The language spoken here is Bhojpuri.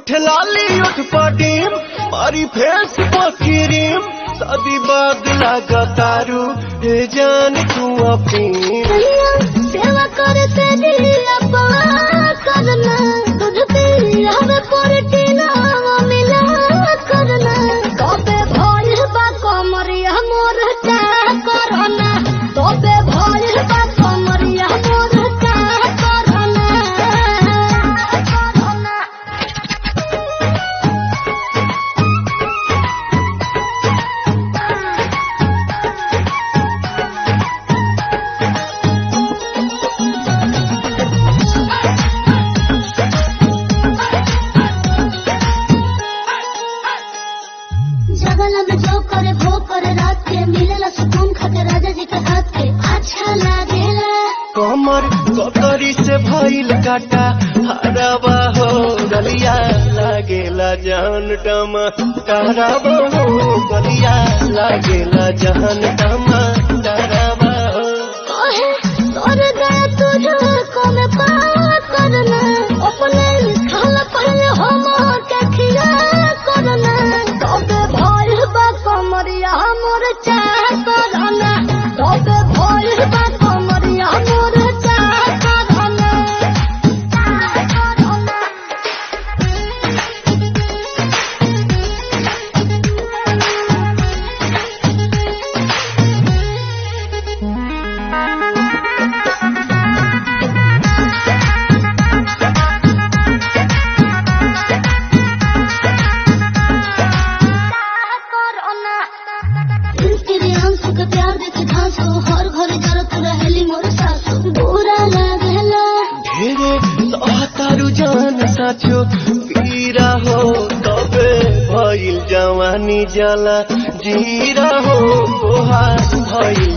उठ लाली उठ पडीम मारी फेस पकीरीम शादी बाद लगा तारू हे जान तू अपनी सेवा करते दिया करना तुझ तेरा पोरटीना मिला करना तबे भइल बा कमरिया मोर चा करना तबे भइल बा कमरिया मोर चा करना जगला में जो करे वो करे रात के मिलेला सुकून खाके राजा जी के हाथ के अच्छा लागेला कमर ककरी से भइल काटा हरावा हो गलिया लागेला जान टमा तारावा हो गलिया लागेला जान टमा तारावा हो कहे तोर गया तुझे को में बात करना अपने खाला पहले हम के खिया करना तबे भइल बा कमरिया मोर चा करना तबे भइल बा कमरिया मोर चा करना तेरे आंसू के प्यार देखे घासो हर घर जरत रहेली मोर सासो बुरा लागला ढेरे सहतारू जान साचो पीरा हो तबे भइल जवानी जला जीरा हो तोहार भइल